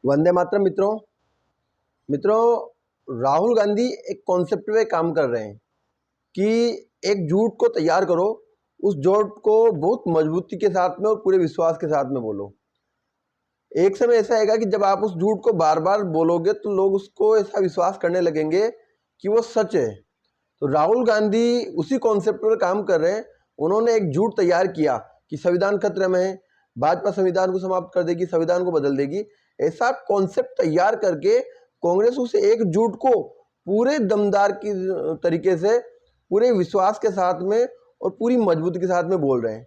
वंदे मातरम मित्रों। राहुल गांधी एक कॉन्सेप्ट पे काम कर रहे हैं कि एक झूठ को तैयार करो, उस झूठ को बहुत मजबूती के साथ में और पूरे विश्वास के साथ में बोलो। एक समय ऐसा आएगा कि जब आप उस झूठ को बार बार बोलोगे तो लोग उसको ऐसा विश्वास करने लगेंगे कि वो सच है। तो राहुल गांधी उसी कॉन्सेप्ट पर काम कर रहे हैं। उन्होंने एक झूठ तैयार किया कि संविधान खतरे में है, भाजपा संविधान को समाप्त कर देगी, संविधान को बदल देगी। ऐसा कॉन्सेप्ट तैयार करके कांग्रेस उस एक झूठ को पूरे दमदार की तरीके से, पूरे विश्वास के साथ में और पूरी मजबूती के साथ में बोल रहे हैं।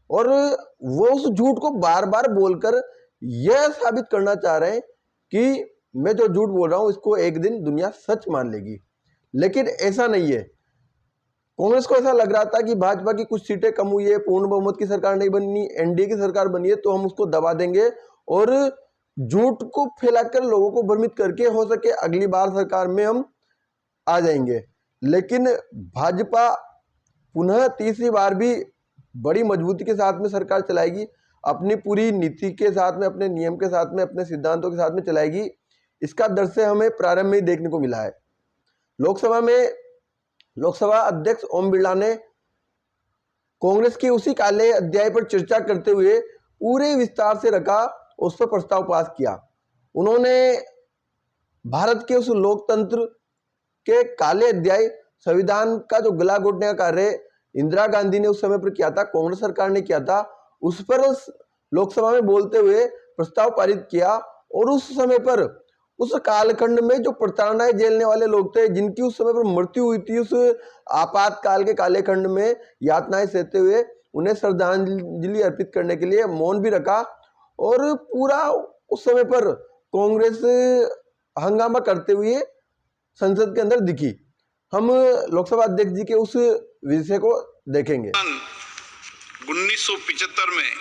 और वो उस झूठ को बार बार बोलकर यह साबित करना चाह रहे हैं कि मैं जो झूठ बोल रहा हूं इसको एक दिन दुनिया सच मान लेगी। लेकिन ऐसा नहीं है। कांग्रेस को ऐसा लग रहा था कि भाजपा की कुछ सीटें कम हुई है, पूर्ण बहुमत की सरकार नहीं बनी, एनडीए की सरकार बनी है, तो हम उसको दबा देंगे और झूठ को फैलाकर लोगों को भ्रमित करके हो सके अगली बार सरकार में हम आ जाएंगे। लेकिन भाजपा पुनः तीसरी बार भी बड़ी मजबूती के साथ में सरकार चलाएगी, अपनी पूरी नीति के साथ में, अपने नियम के साथ में, अपने सिद्धांतों के साथ में चलाएगी। इसका दृश्य हमें प्रारंभ में ही देखने को मिला है। लोकसभा अध्यक्ष ओम बिरला ने कांग्रेस के उसी काले अध्याय पर चर्चा करते हुए पूरे विस्तार से रखा, उस पर प्रस्ताव पास किया। उन्होंने भारत के उस लोकतंत्र के काले अध्याय, संविधान का जो गला घोटने का कार्य इंदिरा गांधी ने उस समय पर किया था, कांग्रेस सरकार ने किया था, उस पर लोकसभा में बोलते हुए प्रस्ताव पारित किया। और उस समय पर, उस कालखंड में जो प्रताड़नाएं झेलने वाले लोग थे, जिनकी उस समय पर मृत्यु हुई थी, उस आपातकाल के काले खंड में यातनाएं सहते हुए, उन्हें श्रद्धांजलि अर्पित करने के लिए मौन भी रखा। और पूरा उस समय पर कांग्रेस हंगामा करते हुए संसद के अंदर दिखी। हम लोकसभा अध्यक्ष जी के उस विषय को देखेंगे। 1975 में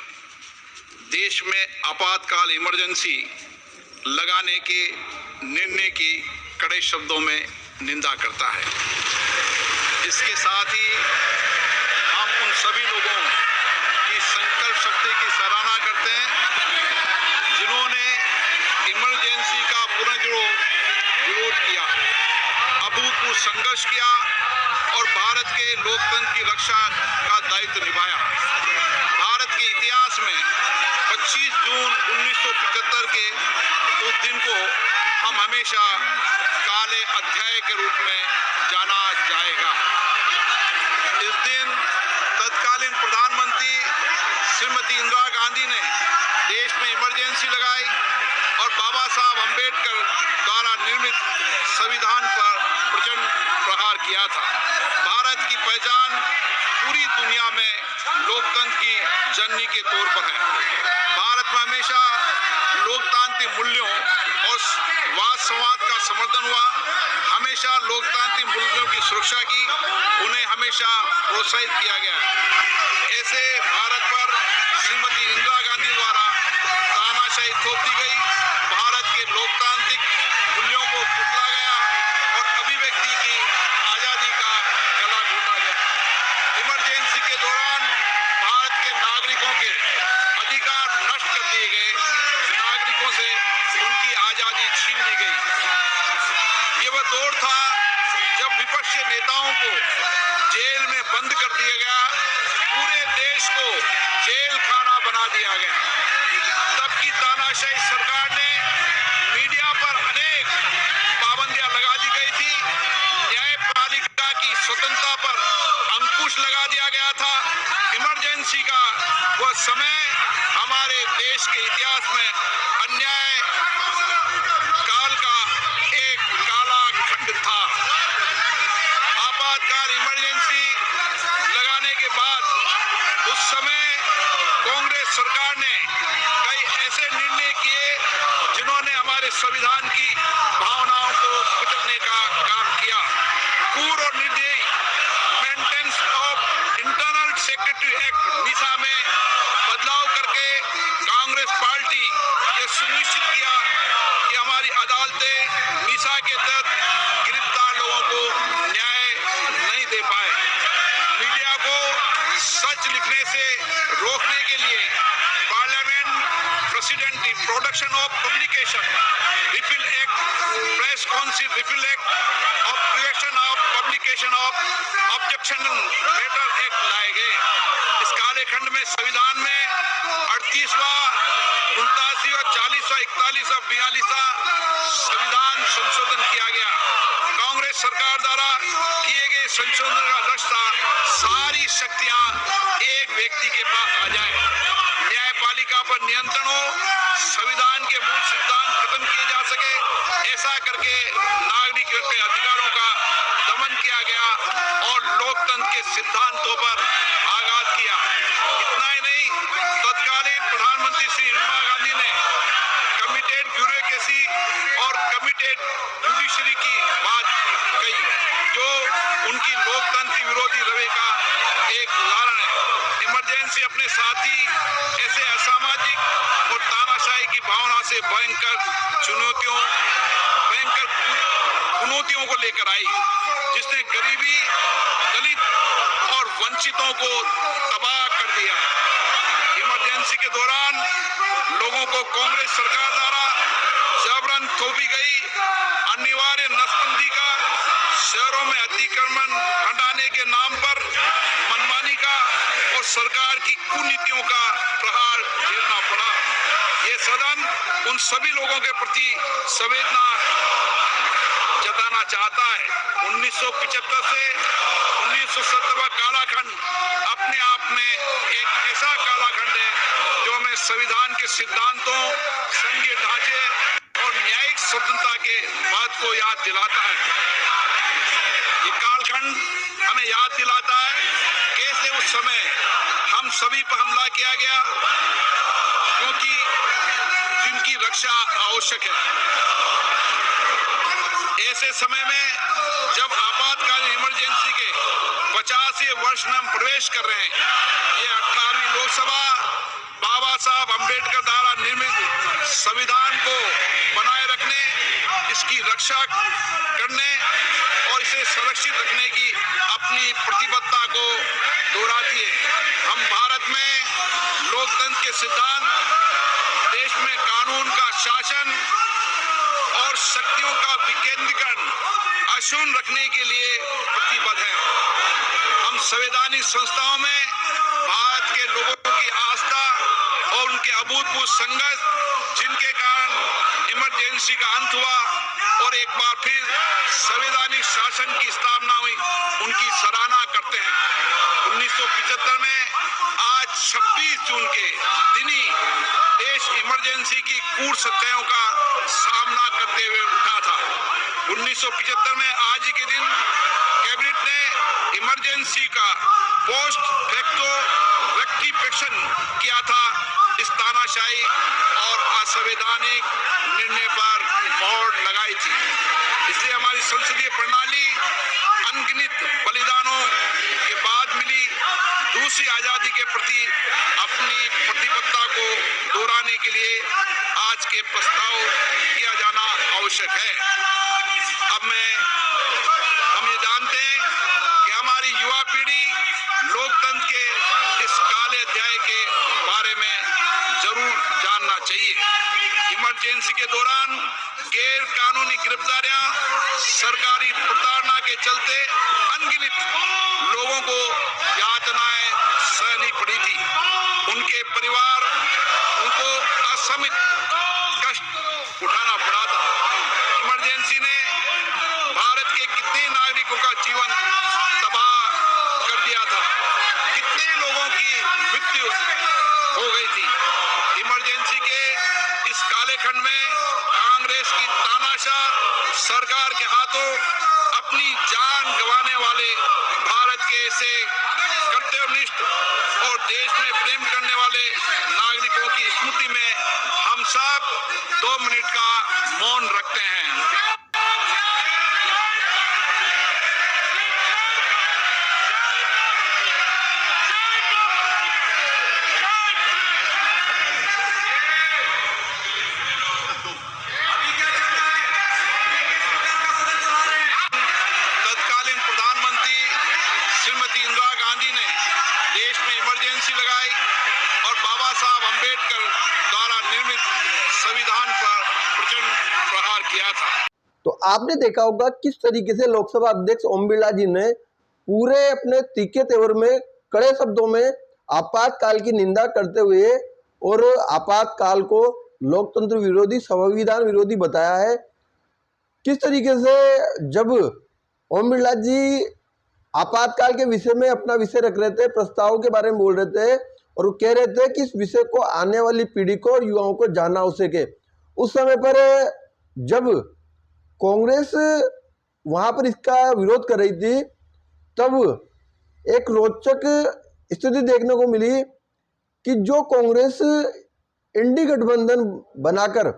देश में आपातकाल इमरजेंसी लगाने के निर्णय की कड़े शब्दों में निंदा करता है। इसके साथ ही हम उन सभी लोगों की संकल्प शक्ति की सराहना करते हैं जिन्होंने इमरजेंसी का विरोध किया, अभूतपूर्व संघर्ष किया और भारत के लोकतंत्र की रक्षा का दायित्व निभाया। भारत के इतिहास में 25 जून 1975 के उस दिन को हम हमेशा काले अध्याय के रूप में जाना जाएगा। इस दिन तत्कालीन प्रधानमंत्री श्रीमती इंदिरा गांधी ने देश में इमरजेंसी लगाई और बाबा साहब अंबेडकर द्वारा निर्मित संविधान पर प्रचंड प्रहार किया था। भारत की पहचान पूरी दुनिया में लोकतंत्र की जननी के तौर पर है। भारत में हमेशा लोकतांत्रिक मूल्यों और वाद संवाद का समर्थन हुआ, हमेशा लोकतांत्रिक मूल्यों की सुरक्षा की, उन्हें हमेशा प्रोत्साहित किया गया। ऐसे भारत पर श्रीमती इंदिरा गांधी द्वारा तानाशाही थोप दी गई, भारत के लोकतांत्रिक मूल्यों को कुचला गया और अभिव्यक्ति की आजादी का गला घोटा गया। इमरजेंसी के दौरान भारत के नागरिकों के अधिकार नष्ट कर दिए गए, नागरिकों से उनकी आजादी छीन ली गई। ये वह दौर था जब विपक्षी नेताओं को जेल में बंद कर दिया गया, पूरे देश को जेल खाना बना दिया गया। तब की तानाशाही सरकार ने मीडिया पर अनेक पाबंदियां लगा दी गई थी, न्यायपालिका की स्वतंत्रता पर अंकुश लगा दिया गया था। इमरजेंसी का वह समय हमारे देश के इतिहास में अन्याय काल का एक काला खंड था। आपातकाल इमरजेंसी लगाने के बाद उस समय कांग्रेस सरकार ने कई ऐसे निर्णय किए जिन्होंने हमारे संविधान की भावनाओं को कुचलने का काम किया। क्रूर और निर्दयी maintenance of internal security act निशा में बदलाव करके कांग्रेस पार्टी ये सुनिश्चित किया कि हमारी अदालतें निशा के तहत गिरफ्तार लोगों को न्याय नहीं दे पाए। मीडिया को सच लिखने से रोकने के लिए parliament president production of Communication Repeal Act, Press Council Repeal Act और Prevention of Publication of Objectionable Letter Act लाए गए। इस कालखंड में संविधान में 38वां, 39वां, 40वां, 41वां, 42वां संविधान संशोधन किया गया। कांग्रेस सरकार द्वारा किए गए संशोधन का लक्ष्य था सारी शक्तियां एक व्यक्ति के पास आ जाए, न्यायपालिका पर नियंत्रण हो, संविधान के मूल सिद्धांत खत्म किए जा सके। ऐसा करके नागरिकों के अधिकारों का दमन किया गया और लोकतंत्र के सिद्धांतों पर आघात किया। इतना ही नहीं, तत्कालीन प्रधानमंत्री श्री इंदिरा गांधी ने कमिटेड ब्यूरोक्रेसी और कमिटेड जुडिशरी की बात कही, जो उनकी लोकतंत्र विरोधी रवैये का एक उदाहरण है। इमरजेंसी अपने साथी ऐसे असामाजिक और तानाशाही की भावना से भयंकर चुनौतियों को लेकर आई, जिसने गरीबी, दलित और वंचितों को तबाह कर दिया। इमरजेंसी के दौरान लोगों को कांग्रेस सरकार द्वारा जबरन थोपी गई अनिवार्य नसबंदी का, शहरों में अतिक्रमण हटाने के नाम पर मनमानी का और सरकार की कुनीतियों का प्रहार झेलना पड़ा। ये सदन उन सभी लोगों के प्रति संवेदना जताना चाहता है। 1975 से 1970 कालाखंड अपने आप में एक ऐसा कालाखंड है जो हमें संविधान के सिद्धांतों, संघीय ढांचे और न्यायिक स्वतंत्रता के महत्व को याद दिलाता है। ये कालखंड हमें याद दिलाता है कैसे उस समय हम सभी पर हमला किया गया, क्योंकि जिनकी रक्षा आवश्यक है। ऐसे समय में जब आपातकालीन इमरजेंसी के 50वें वर्ष में हम प्रवेश कर रहे हैं, ये 18वीं लोकसभा बाबा साहब अम्बेडकर द्वारा निर्मित संविधान को बनाए रखने, इसकी रक्षा करने और इसे सुरक्षित रखने की अपनी प्रतिबद्धता को दोहराती है। हम भारत में लोकतंत्र के सिद्धांत, देश में कानून का शासन और शक्तियों का विकेंद्रीकरण अक्षुण्ण रखने के लिए प्रतिबद्ध हैं। हम संवैधानिक संस्थाओं में भारत के लोगों की आस्था और उनके अभूतपूर्व संघर्ष, जिनके कारण इमरजेंसी का अंत हुआ और एक बार फिर संवैधानिक शासन की स्थापना हुई, उनकी सराहना करते हैं। 1975 में आज 26 जून के दिन ही देश इमरजेंसी की कूट सत्याओं का सामना करते हुए उठा था। 1975 में आज ही के दिन कैबिनेट ने इमरजेंसी का पोस्ट फैक्टो रेक्टिफिकेशन किया था। इस तानाशाही और असंवैधानिक निर्णय पर मोहर लगाई थी। इसलिए हमारी संसदीय प्रणाली अनगिनत बलिदानों के बाद मिली दूसरी आजादी के प्रति अपनी प्रतिबद्धता को दोहराने के लिए आज के प्रस्ताव किया जाना आवश्यक है। अब हम ये जानते हैं कि हमारी युवा पीढ़ी लोकतंत्र के इस काले अध्याय के बारे में जरूर जानना चाहिए। इमरजेंसी के दौरान गैर कानूनी गिरफ्तारियां, सरकारी प्रताड़ना के चलते अनगिनत लोगों को यातनाएं सहनी पड़ी थी। उनके परिवार उनको असमित कष्ट उठाना पड़ा था। इमरजेंसी ने भारत के कितने नागरिकों का जीवन तबाह कर दिया था, कितने लोगों की मृत्यु हो गई थी। इमरजेंसी के इस कालेखंड में कांग्रेस की तानाशाह सरकार के हाथों अपनी जान गंवाने वाले भारत के ऐसे कर्तव्यनिष्ठ और देश में प्रेम करने वाले नागरिकों की स्मृति में हम सब 2 मिनट का मौन रखते हैं। इमरजेंसी लगाई और बाबा साहब अम्बेडकर द्वारा निर्मित संविधान पर प्रचंड प्रहार किया था। तो आपने देखा होगा किस तरीके से लोकसभा अध्यक्ष ओम बिरला जी ने पूरे अपने तीखे तेवर में कड़े शब्दों में आपातकाल की निंदा करते हुए और आपातकाल को लोकतंत्र विरोधी, संविधान विरोधी बताया है। किस तरीके से जब ओम बिरला जी आपातकाल के विषय में अपना विषय रख रहे थे, प्रस्ताव के बारे में बोल रहे थे और वो कह रहे थे कि इस विषय को आने वाली पीढ़ी को और युवाओं को जानना हो सके, उस समय पर जब कांग्रेस वहां पर इसका विरोध कर रही थी, तब एक रोचक स्थिति देखने को मिली कि जो कांग्रेस इंडी गठबंधन बनाकर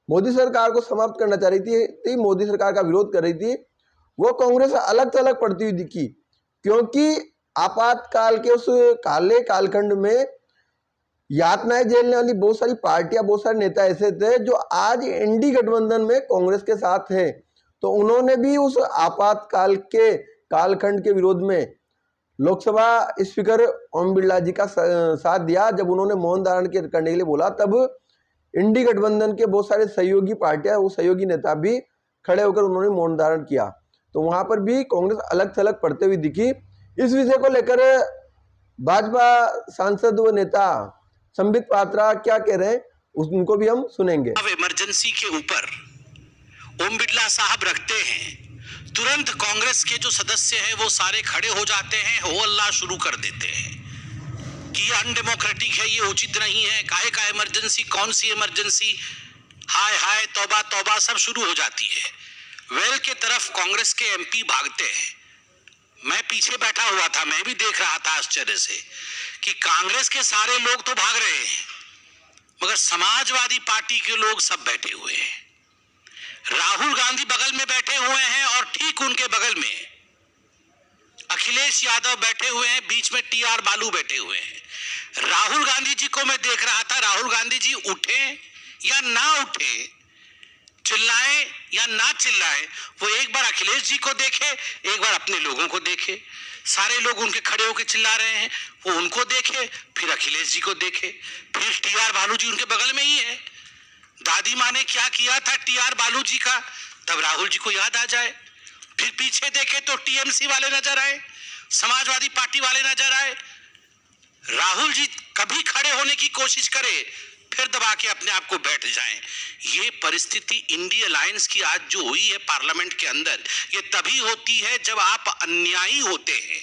मोदी सरकार को समाप्त करना चाह रही थी, मोदी सरकार का विरोध कर रही थी, वो कांग्रेस अलग थलग पड़ती हुई दिखी, क्योंकि आपातकाल के उस काले कालखंड में यातनाएं झेलने वाली बहुत सारी पार्टियां, बहुत सारे नेता ऐसे थे जो आज इंडी गठबंधन में कांग्रेस के साथ है। तो उन्होंने भी उस आपातकाल के कालखंड के विरोध में लोकसभा स्पीकर ओम बिरला जी का साथ दिया। जब उन्होंने मौन धारण करने के लिए बोला, तब इंडी गठबंधन के बहुत सारे सहयोगी पार्टियां, वो सहयोगी नेता भी खड़े होकर उन्होंने मौन धारण किया। तो वहां पर भी कांग्रेस अलग थलग पड़ते हुए दिखी। इस विषय को लेकर भाजपा सांसद व नेता संबित पात्रा क्या कह रहे हैं, उनको भी हम सुनेंगे। अब इमरजेंसी के ऊपर ओम बिरला साहब रखते हैं, तुरंत कांग्रेस के जो सदस्य हैं वो सारे खड़े हो जाते हैं, हो अल्लाह शुरू कर देते हैं कि ये अनडेमोक्रेटिक है, ये उचित नहीं है, काहे का इमरजेंसी, कौन सी इमरजेंसी, हाय हाय तौबा तौबा, सब शुरू हो जाती है। वेल के तरफ कांग्रेस के एमपी भागते हैं। मैं पीछे बैठा हुआ था, मैं भी देख रहा था आश्चर्य से कि कांग्रेस के सारे लोग तो भाग रहे हैं, मगर समाजवादी पार्टी के लोग सब बैठे हुए हैं। राहुल गांधी बगल में बैठे हुए हैं और ठीक उनके बगल में अखिलेश यादव बैठे हुए हैं, बीच में टीआर बालू बैठे हुए हैं। राहुल गांधी जी को मैं देख रहा था, राहुल गांधी जी उठे या ना उठे, चिल्लाए या ना चिल्लाए, वो एक बार अखिलेश जी को देखे, एक बार अपने लोगों को देखे। सारे लोग उनके खड़े होकर चिल्ला रहे हैं, वो उनको देखे, फिर अखिलेश जी को देखे, फिर टीआर बालू जी उनके बगल में ही है। दादी माँ ने क्या किया था टीआर बालू जी का, तब राहुल जी को याद आ जाए। फिर पीछे देखे तो टीएमसी वाले नजर आए, समाजवादी पार्टी वाले नजर आए। राहुल जी कभी खड़े होने की कोशिश करे, फिर दबा के अपने आप को बैठ जाएं। ये परिस्थिति इंडी अलायंस की आज जो हुई है पार्लियामेंट के अंदर, ये तभी होती है जब आप अन्यायी होते हैं,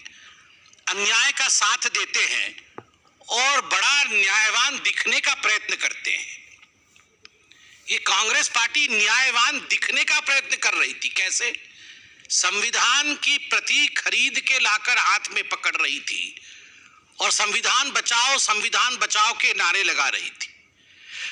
अन्याय का साथ देते हैं और बड़ा न्यायवान दिखने का प्रयत्न करते हैं। ये कांग्रेस पार्टी न्यायवान दिखने का प्रयत्न कर रही थी। कैसे? संविधान की प्रति खरीद के लाकर हाथ में पकड़ रही थी और संविधान बचाओ के नारे लगा रही थी।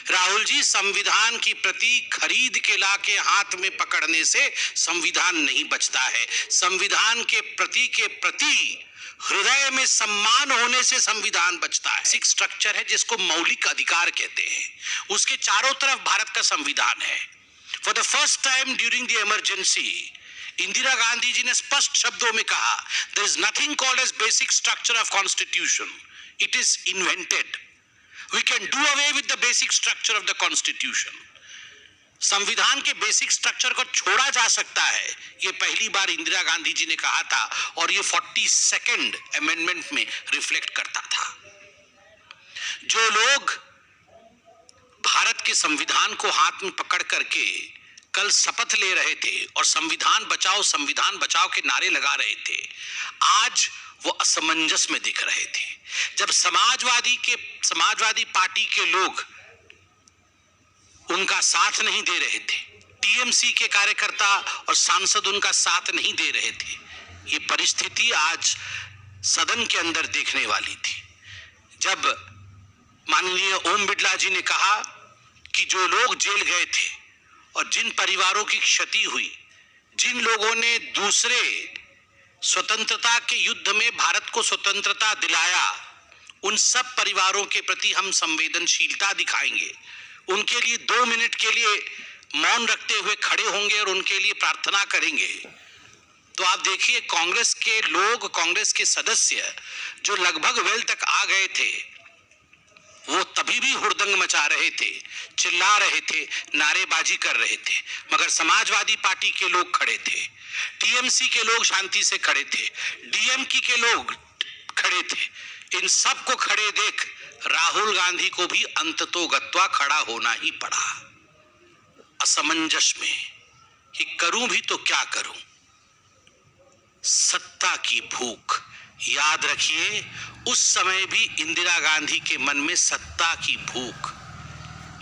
राहुल जी, संविधान की प्रति खरीद के लाके हाथ में पकड़ने से संविधान नहीं बचता है। संविधान के प्रति हृदय में सम्मान होने से संविधान बचता है। बेसिक स्ट्रक्चर है जिसको मौलिक अधिकार कहते हैं, उसके चारों तरफ भारत का संविधान है। For the first time during the emergency, Indira Gandhi ji ने स्पष्ट शब्दों में कहा, there is nothing called as basic structure of constitution, it is invented. We can do away with the basic structure of the constitution. संविधान के बेसिक स्ट्रक्चर को छोड़ा जा सकता है, ये पहली बार इंदिरा गांधी जी ने कहा था और ये 42nd अमेंडमेंट में रिफ्लेक्ट करता था। जो लोग भारत के संविधान को हाथ में पकड़ करके कल शपथ ले रहे थे और संविधान बचाओ के नारे लगा रहे थे, आज वो असमंजस में दिख रहे थे। जब समाजवादी पार्टी के लोग उनका साथ नहीं दे रहे थे, टीएमसी के कार्यकर्ता और सांसद उनका साथ नहीं दे रहे थे, ये परिस्थिति आज सदन के अंदर देखने वाली थी। जब माननीय ओम बिरला जी ने कहा कि जो लोग जेल गए थे और जिन परिवारों की क्षति हुई, जिन लोगों ने दूसरे स्वतंत्रता के युद्ध में भारत को स्वतंत्रता दिलाया, उन सब परिवारों के प्रति हम संवेदनशीलता दिखाएंगे, उनके लिए 2 मिनट के लिए मौन रखते हुए खड़े होंगे और उनके लिए प्रार्थना करेंगे। तो आप देखिए, कांग्रेस के लोग, कांग्रेस के सदस्य जो लगभग वेल तक आ गए थे, वो तभी भी हुड़दंग मचा रहे थे, चिल्ला रहे थे, नारेबाजी कर रहे थे, मगर समाजवादी पार्टी के लोग खड़े थे, टीएमसी के लोग शांति से खड़े थे, डीएमके के लोग खड़े थे। इन सब को खड़े देख राहुल गांधी को भी अंततोगत्वा खड़ा होना ही पड़ा, असमंजस में कि करूं भी तो क्या करूं। सत्ता की भूख, याद रखिए उस समय भी इंदिरा गांधी के मन में सत्ता की भूख।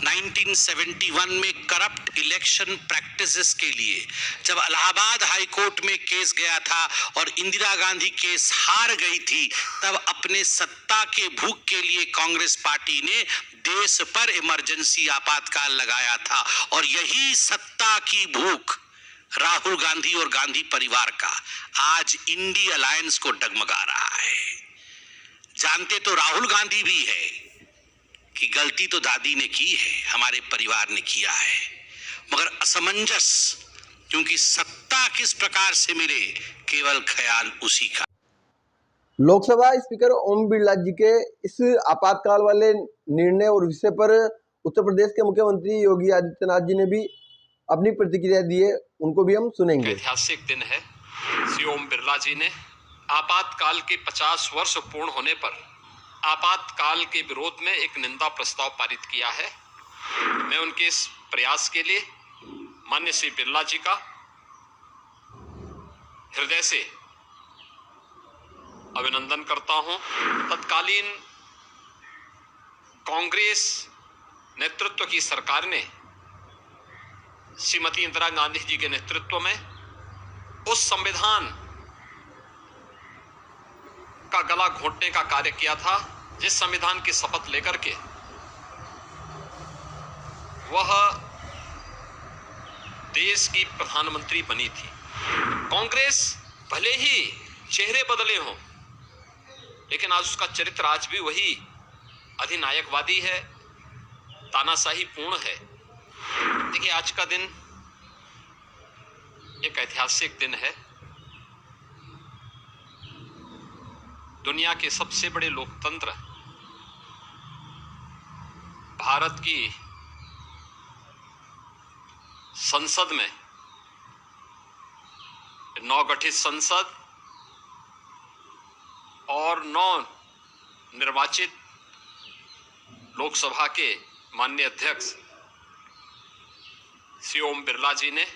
1971 में करप्ट इलेक्शन प्रैक्टिसेस के लिए जब इलाहाबाद हाई कोर्ट में केस गया था और इंदिरा गांधी केस हार गई थी, तब अपने सत्ता के भूख के लिए कांग्रेस पार्टी ने देश पर इमरजेंसी आपातकाल लगाया था। और यही सत्ता की भूख राहुल गांधी और गांधी परिवार का आज इंडी अलायंस को डगमगा रहा है। जानते तो राहुल गांधी भी है कि गलती तो दादी ने की है, हमारे परिवार ने किया है, मगर असमंजस, क्योंकि सत्ता किस प्रकार से मिले केवल ख्याल उसी का। लोकसभा स्पीकर ओम बिरला जी के इस आपातकाल वाले निर्णय और विषय पर उत्तर प्रदेश के मुख्यमंत्री योगी आदित्यनाथ जी ने भी अपनी प्रतिक्रिया दी है, उनको भी हम सुनेंगे। ऐतिहासिक दिन है। श्री ओम बिरला जी ने आपातकाल के 50 वर्ष पूर्ण होने पर आपातकाल के विरोध में एक निंदा प्रस्ताव पारित किया है। मैं उनके इस प्रयास के लिए माननीय श्री बिरला जी का हृदय से अभिनंदन करता हूं। तत्कालीन कांग्रेस नेतृत्व की सरकार ने श्रीमती इंदिरा गांधी जी के नेतृत्व में उस संविधान का गला घोंटने का कार्य किया था जिस संविधान की शपथ लेकर के वह देश की प्रधानमंत्री बनी थी। कांग्रेस भले ही चेहरे बदले हों, लेकिन आज उसका चरित्र आज भी वही अधिनायकवादी है, तानाशाही पूर्ण है। देखिए, आज का दिन एक ऐतिहासिक दिन है। दुनिया के सबसे बड़े लोकतंत्र भारत की संसद में नवगठित संसद और नव निर्वाचित लोकसभा के माननीय अध्यक्ष श्री ओम बिरला जी ने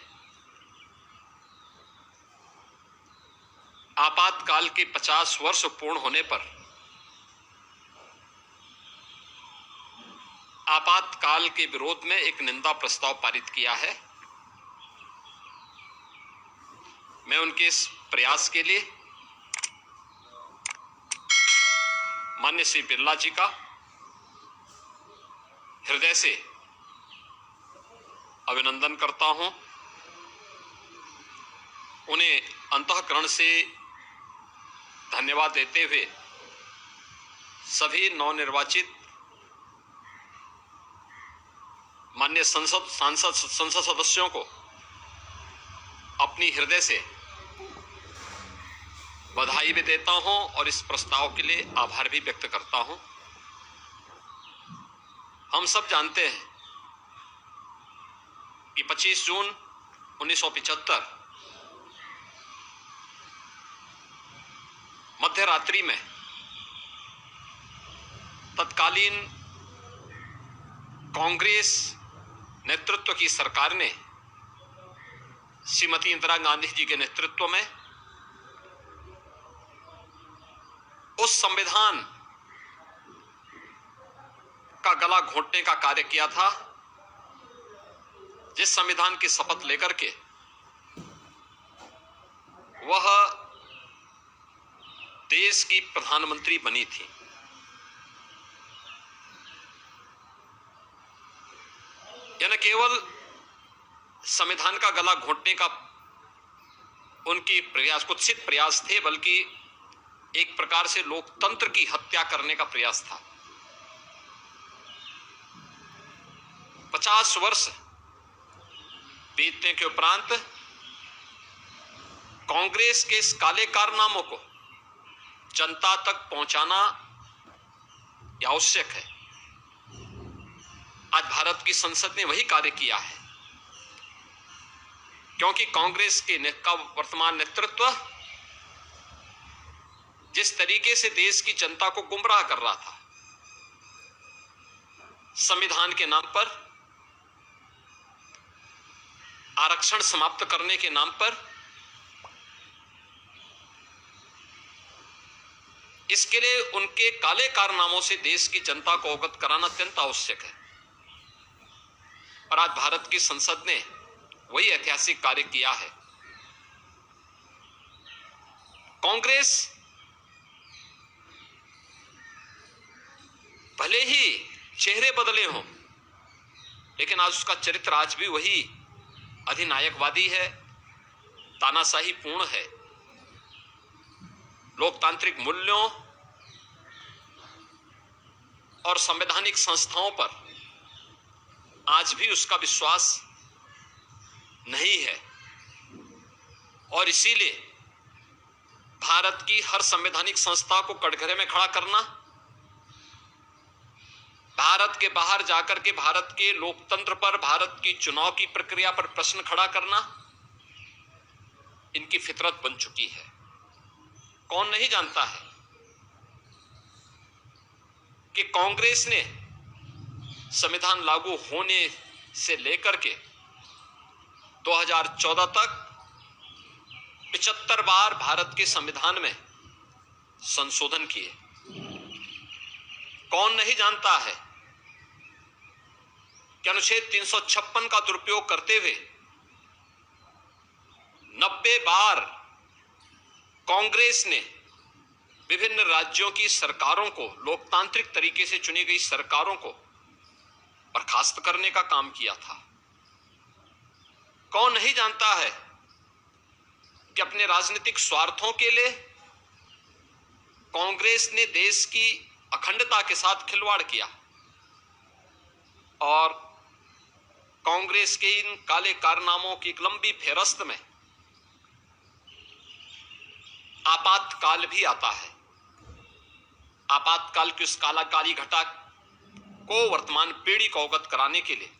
आपातकाल के 50 वर्ष पूर्ण होने पर आपातकाल के विरोध में एक निंदा प्रस्ताव पारित किया है। मैं उनके इस प्रयास के लिए माननीय श्री बिरला जी का हृदय से अभिनंदन करता हूं। उन्हें अंतःकरण से धन्यवाद देते हुए सभी नवनिर्वाचित माननीय संसद सदस्यों को अपनी हृदय से बधाई भी देता हूं और इस प्रस्ताव के लिए आभार भी व्यक्त करता हूं। हम सब जानते हैं कि 25 जून 1975 मध्य रात्रि में तत्कालीन कांग्रेस नेतृत्व की सरकार ने श्रीमती इंदिरा गांधी जी के नेतृत्व में उस संविधान का गला घोंटने का कार्य किया था जिस संविधान की शपथ लेकर के वह देश की प्रधानमंत्री बनी थी। यह न केवल संविधान का गला घोंटने का उनकी कुत्सित प्रयास थे, बल्कि एक प्रकार से लोकतंत्र की हत्या करने का प्रयास था। 50 वर्ष बीतने के उपरांत कांग्रेस के इस काले कारनामों को जनता तक पहुंचाना आवश्यक है। आज भारत की संसद ने वही कार्य किया है, क्योंकि कांग्रेस का वर्तमान नेतृत्व जिस तरीके से देश की जनता को गुमराह कर रहा था, संविधान के नाम पर, आरक्षण समाप्त करने के नाम पर, इसके लिए उनके काले कारनामों से देश की जनता को अवगत कराना अत्यंत आवश्यक है। और आज भारत की संसद ने वही ऐतिहासिक कार्य किया है। कांग्रेस भले ही चेहरे बदले हों, लेकिन आज उसका चरित्र आज भी वही अधिनायकवादी है, तानाशाही पूर्ण है। लोकतांत्रिक मूल्यों और संवैधानिक संस्थाओं पर आज भी उसका विश्वास नहीं है, और इसीलिए भारत की हर संवैधानिक संस्था को कटघरे में खड़ा करना, भारत के बाहर जाकर के भारत के लोकतंत्र पर, भारत की चुनाव की प्रक्रिया पर प्रश्न खड़ा करना इनकी फितरत बन चुकी है। कौन नहीं जानता है कि कांग्रेस ने संविधान लागू होने से लेकर के 2014 तक 75 बार भारत के संविधान में संशोधन किए। कौन नहीं जानता है कि अनुच्छेद 356 का दुरुपयोग करते हुए 90 बार कांग्रेस ने विभिन्न राज्यों की सरकारों को, लोकतांत्रिक तरीके से चुनी गई सरकारों को बर्खास्त करने का काम किया था। कौन नहीं जानता है कि अपने राजनीतिक स्वार्थों के लिए कांग्रेस ने देश की अखंडता के साथ खिलवाड़ किया, और कांग्रेस के इन काले कारनामों की एक लंबी फेहरिस्त में आपातकाल भी आता है। आपातकाल की उस काली घटा को वर्तमान पीढ़ी को अवगत कराने के लिए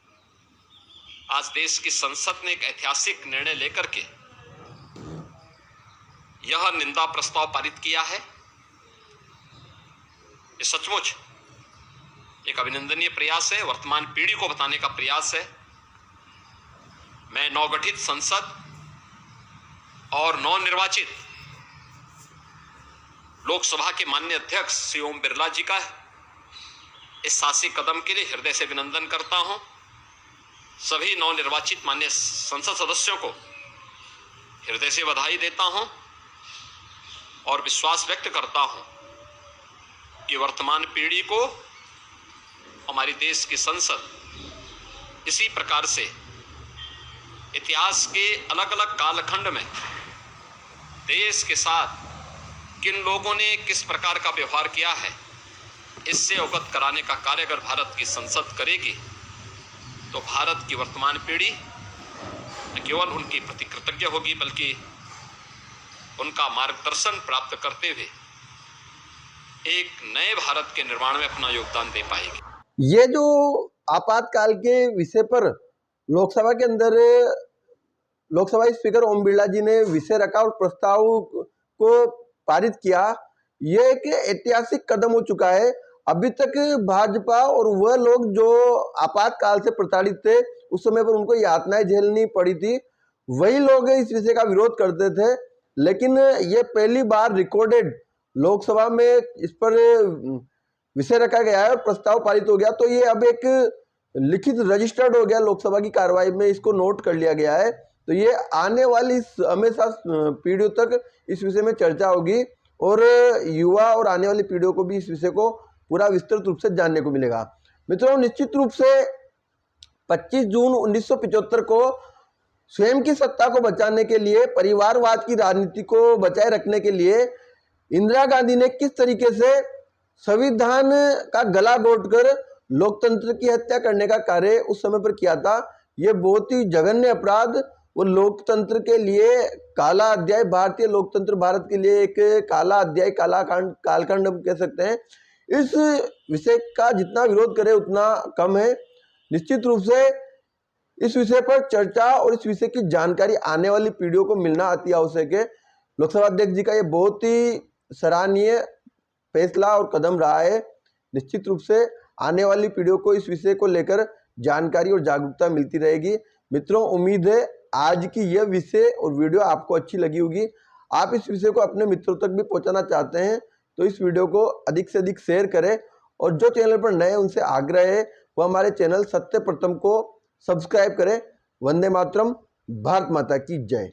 आज देश की संसद ने एक ऐतिहासिक निर्णय लेकर के यह निंदा प्रस्ताव पारित किया है। ये सचमुच एक अभिनंदनीय प्रयास है, वर्तमान पीढ़ी को बताने का प्रयास है। मैं नवगठित संसद और नवनिर्वाचित लोकसभा के माननीय अध्यक्ष श्री ओम बिरला जी का इस साहसिक कदम के लिए हृदय से अभिनंदन करता हूं। सभी नवनिर्वाचित माननीय संसद सदस्यों को हृदय से बधाई देता हूं और विश्वास व्यक्त करता हूं कि वर्तमान पीढ़ी को हमारी देश की संसद इसी प्रकार से इतिहास के अलग अलग कालखंड में देश के साथ किन लोगों ने किस प्रकार का व्यवहार किया है, इससे अवगत कराने का कार्य अगर भारत की संसद करेगी तो भारत की वर्तमान पीढ़ी न केवल उनकी प्रति कृतज्ञ होगी, बल्कि उनका मार्गदर्शन प्राप्त करते हुए एक नए भारत के निर्माण में अपना योगदान दे पाएगी। ये जो आपातकाल के विषय पर लोकसभा के अंदर लोकसभा स्पीकर ओम बिरला जी ने विषय रखा और प्रस्ताव को पारित किया, ये एक ऐतिहासिक कदम हो चुका है। अभी तक भाजपा और वह लोग जो आपातकाल से प्रताड़ित थे, उस समय पर उनको यातनाएं झेलनी पड़ी थी, वही लोग इस विषय का विरोध करते थे। लेकिन ये पहली बार रिकॉर्डेड लोकसभा में इस पर विषय रखा गया है और प्रस्ताव पारित हो गया, तो ये अब एक लिखित रजिस्टर्ड हो गया लोकसभा की कार्रवाई में, इसको नोट कर लिया गया है। तो ये आने वाली हमेशा पीढ़ियों तक इस विषय में चर्चा होगी और युवा और आने वाली पीढ़ियों को भी इस विषय को पूरा विस्तृत रूप से जानने को मिलेगा। मित्रों, निश्चित रूप से 25 जून 1975 को स्वयं की सत्ता को बचाने के लिए, परिवारवाद की राजनीति को बचाए रखने के लिए इंदिरा गांधी ने किस तरीके से संविधान का गला घोटकर लोकतंत्र की हत्या करने का कार्य उस समय पर किया था, ये बहुत ही जघन्य अपराध, वो लोकतंत्र के लिए काला अध्याय, भारतीय लोकतंत्र भारत के लिए एक काला अध्याय, कालखंड कह सकते हैं। इस विषय का जितना विरोध करें उतना कम है। निश्चित रूप से इस विषय पर चर्चा और इस विषय की जानकारी आने वाली पीढ़ियों को मिलना अति आवश्यक है। लोकसभा अध्यक्ष जी का ये बहुत ही सराहनीय फैसला और कदम रहा है। निश्चित रूप से आने वाली पीढ़ियों को इस विषय को लेकर जानकारी और जागरूकता मिलती रहेगी। मित्रों, उम्मीद है आज की यह विषय और वीडियो आपको अच्छी लगी होगी। आप इस विषय को अपने मित्रों तक भी पहुंचाना चाहते हैं तो इस वीडियो को अधिक से अधिक शेयर करें और जो चैनल पर नए उनसे आग्रह है वो हमारे चैनल सत्य प्रथम को सब्सक्राइब करें। वंदे मातरम। भारत माता की जय।